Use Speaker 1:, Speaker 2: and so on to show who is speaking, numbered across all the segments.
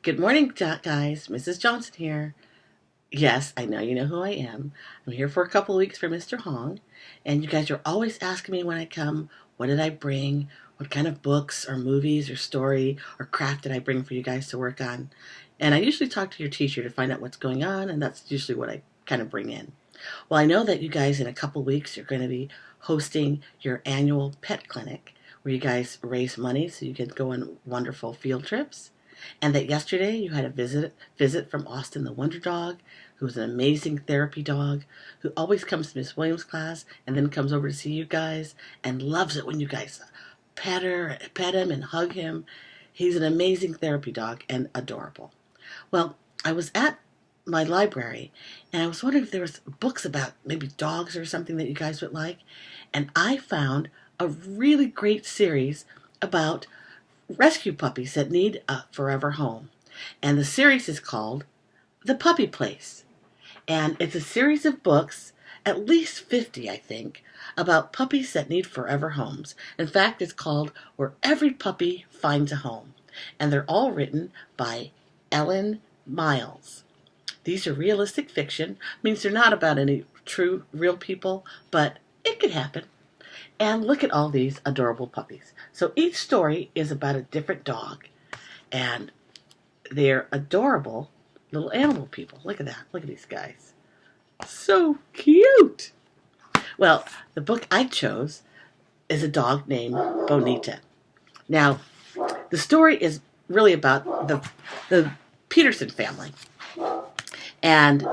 Speaker 1: Good morning, guys. Mrs. Johnson here. Yes, I know you know who I am. I'm here for a couple of weeks for Mr. Hong, and you guys are always asking me when I come, what did I bring? What kind of books or movies or story or craft did I bring for you guys to work on? And I usually talk to your teacher to find out what's going on, and that's usually what I kind of bring in. Well, I know that you guys in a couple of weeks you're going to be hosting your annual pet clinic where you guys raise money so you can go on wonderful field trips. And that yesterday you had a visit from Austin the Wonder Dog, who's an amazing therapy dog, who always comes to Miss Williams' class and then comes over to see you guys and loves it when you guys pet him and hug him. He's an amazing therapy dog and adorable. Well, I was at my library and I was wondering if there was books about maybe dogs or something that you guys would like. And I found a really great series about rescue puppies that need a forever home. And the series is called The Puppy Place. And it's a series of books, at least 50, I think, about puppies that need forever homes. In fact, it's called Where Every Puppy Finds a Home. And they're all written by Ellen Miles. These are realistic fiction, means they're not about any true, real people, but it could happen. And look at all these adorable puppies. So each story is about a different dog. And they're adorable little animal people. Look at that. Look at these guys. So cute. Well, the book I chose is a dog named Bonita. Now, the story is really about the Peterson family. And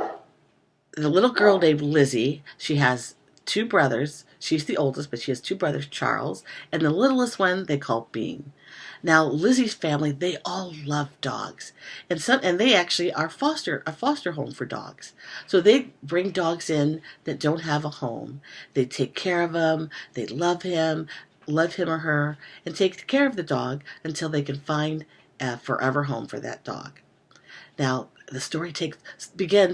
Speaker 1: the little girl named Lizzie, she has two brothers. She's the oldest, but she has two brothers, Charles, and the littlest one they call Bean. Now, Lizzie's family, they all love dogs, and they actually are a foster home for dogs. So they bring dogs in that don't have a home. They take care of them. They love him or her, and take care of the dog until they can find a forever home for that dog. Now, the story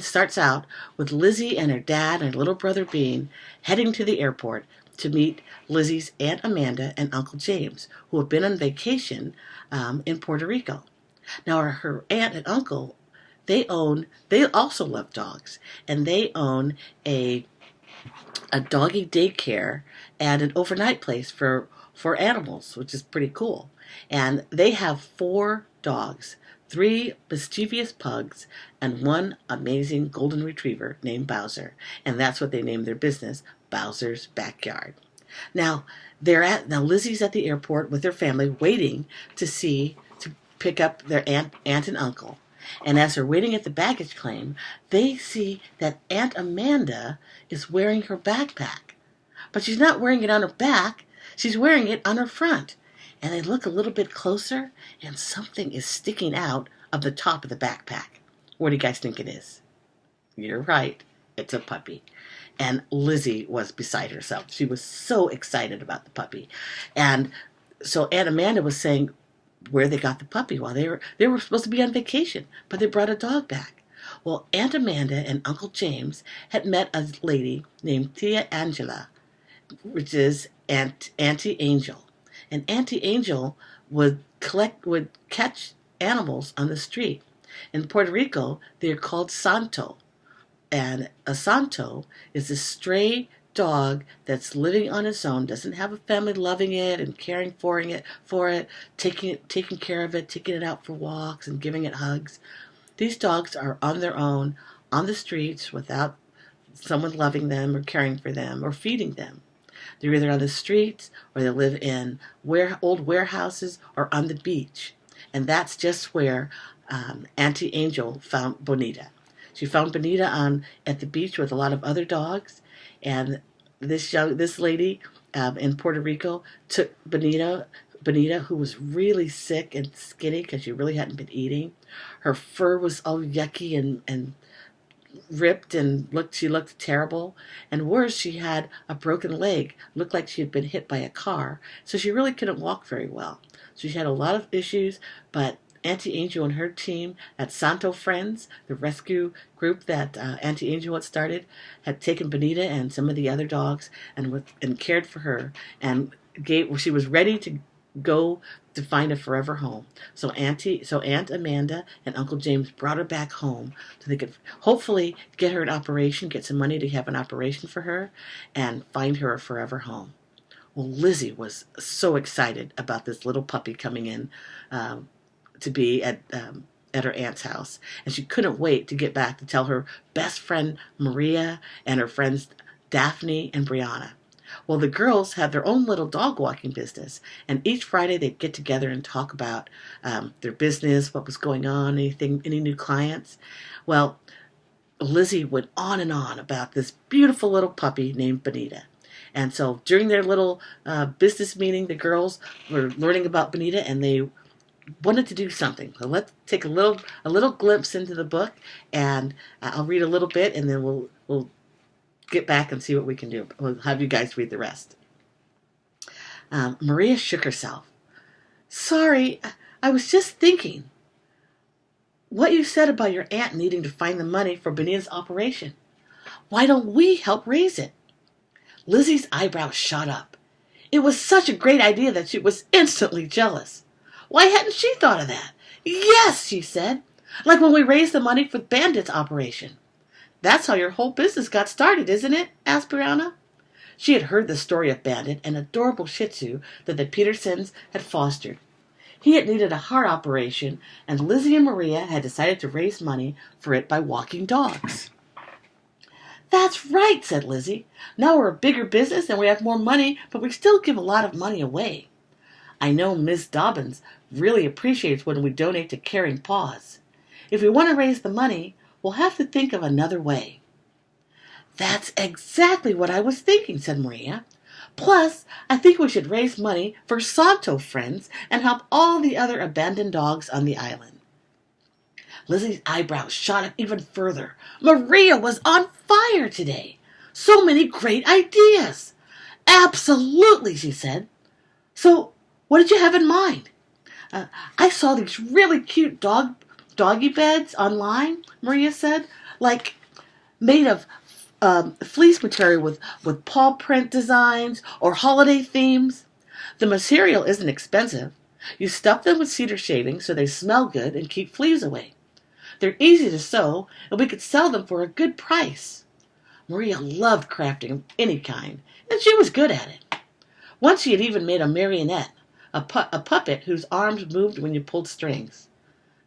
Speaker 1: starts out with Lizzie and her dad and her little brother Bean heading to the airport to meet Lizzie's Aunt Amanda and Uncle James, who have been on vacation in Puerto Rico. Now, her aunt and uncle, they also love dogs, and they own a doggy daycare and an overnight place for animals, which is pretty cool. And they have 4 dogs, 3 mischievous pugs, and 1 amazing golden retriever named Bowser. And that's what they named their business, Bowser's Backyard. Now, Lizzie's at the airport with her family waiting to pick up their aunt and uncle. And as they're waiting at the baggage claim, they see that Aunt Amanda is wearing her backpack. But she's not wearing it on her back, she's wearing it on her front. And they look a little bit closer, and something is sticking out of the top of the backpack. What do you guys think it is? You're right. It's a puppy. And Lizzie was beside herself. She was so excited about the puppy. And so Aunt Amanda was saying where they got the puppy while they were supposed to be on vacation, but they brought a dog back. Well, Aunt Amanda and Uncle James had met a lady named Tia Angela, which is Auntie Angel. And Auntie Angel would catch animals on the street. In Puerto Rico, they're called santo. And a santo is a stray dog that's living on its own, doesn't have a family loving it and caring for it, taking care of it, taking it out for walks and giving it hugs. These dogs are on their own, on the streets, without someone loving them or caring for them or feeding them. They're either on the streets or they live in old warehouses or on the beach. And that's just where Auntie Angel found Bonita. She found Bonita at the beach with a lot of other dogs. And this lady in Puerto Rico took Bonita, who was really sick and skinny because she really hadn't been eating. Her fur was all yucky and ripped and she looked terrible. And worse, she had a broken leg. Looked like she had been hit by a car. So she really couldn't walk very well. So she had a lot of issues, but Auntie Angel and her team at Santo Friends, the rescue group that Auntie Angel had started, had taken Bonita and some of the other dogs and cared for her, and she was ready to go to find a forever home. So Aunt Amanda and Uncle James brought her back home so they could hopefully get her an operation, get some money to have an operation for her, and find her a forever home. Well, Lizzie was so excited about this little puppy coming in to be at her aunt's house, and she couldn't wait to get back to tell her best friend Maria and her friends Daphne and Brianna. Well, the girls had their own little dog walking business, and each Friday they'd get together and talk about their business, what was going on, any new clients. Well, Lizzie went on and on about this beautiful little puppy named Bonita. And so during their little business meeting, the girls were learning about Bonita, and they wanted to do something. So let's take a little glimpse into the book, and I'll read a little bit, and then we'll get back and see what we can do. We'll have you guys read the rest. Maria shook herself. Sorry, I was just thinking what you said about your aunt needing to find the money for Bonita's operation. Why don't we help raise it? Lizzie's eyebrows shot up. It was such a great idea that she was instantly jealous. Why hadn't she thought of that? Yes, she said, like when we raised the money for Bandit's operation. That's how your whole business got started, isn't it? Asked Brianna. She had heard the story of Bandit, an adorable Shih Tzu that the Petersons had fostered. He had needed a heart operation, and Lizzie and Maria had decided to raise money for it by walking dogs. That's right, said Lizzie. Now we're a bigger business and we have more money, but we still give a lot of money away. I know Miss Dobbins really appreciates when we donate to Caring Paws. If we want to raise the money, we'll have to think of another way. That's exactly what I was thinking, said Maria. Plus, I think we should raise money for Santo Friends and help all the other abandoned dogs on the island. Lizzie's eyebrows shot up even further. Maria was on fire today. So many great ideas. Absolutely, she said. So, what did you have in mind? I saw these really cute doggy beds online, Maria said, like made of fleece material with paw print designs or holiday themes. The material isn't expensive. You stuff them with cedar shavings so they smell good and keep fleas away. They're easy to sew, and we could sell them for a good price. Maria loved crafting of any kind, and she was good at it. Once she had even made a marionette, a puppet whose arms moved when you pulled strings.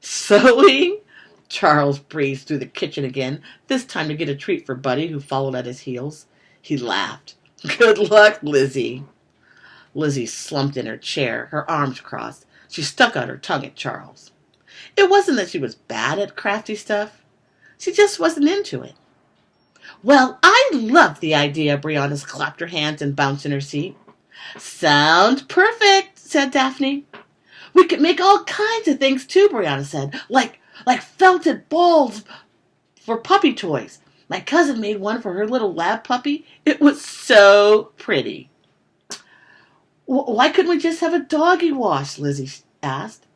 Speaker 1: Sewing? Charles breezed through the kitchen again, this time to get a treat for Buddy, who followed at his heels. He laughed. Good luck, Lizzie. Lizzie slumped in her chair, her arms crossed. She stuck out her tongue at Charles. It wasn't that she was bad at crafty stuff. She just wasn't into it. Well, I love the idea, Brianna clapped her hands and bounced in her seat. Sounds perfect, said Daphne. We could make all kinds of things too, Brianna said, like felted balls for puppy toys. My cousin made one for her little lab puppy. It was so pretty. Why couldn't we just have a doggy wash? Lizzie asked.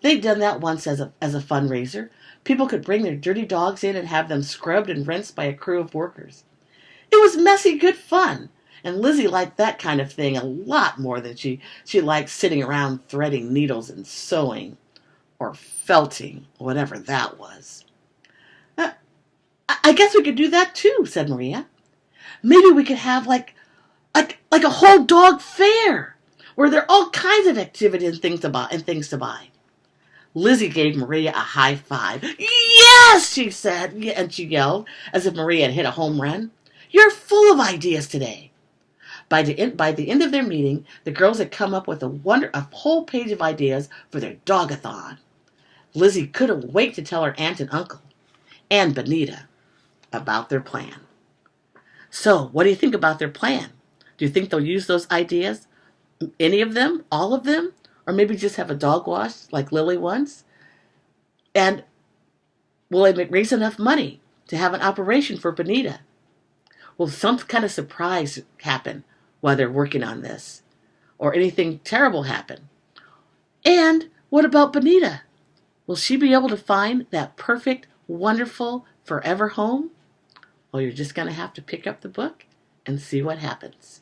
Speaker 1: They'd done that once as a fundraiser. People could bring their dirty dogs in and have them scrubbed and rinsed by a crew of workers. It was messy good fun, and Lizzie liked that kind of thing a lot more than she liked sitting around threading needles and sewing, or felting, whatever that was. I guess we could do that too, said Maria. Maybe we could have like a whole dog fair, where there are all kinds of activities and things to buy. Lizzie gave Maria a high five. Yes, she said, and she yelled, as if Maria had hit a home run. You're full of ideas today. By the end of their meeting, the girls had come up with a whole page of ideas for their dog-a-thon. Lizzie couldn't wait to tell her aunt and uncle, and Bonita, about their plan. So, what do you think about their plan? Do you think they'll use those ideas? Any of them? All of them? Or maybe just have a dog wash like Lily wants? And will they raise enough money to have an operation for Bonita? Will some kind of surprise happen while they're working on this? Or anything terrible happen? And what about Bonita? Will she be able to find that perfect, wonderful, forever home? Well, you're just going to have to pick up the book and see what happens.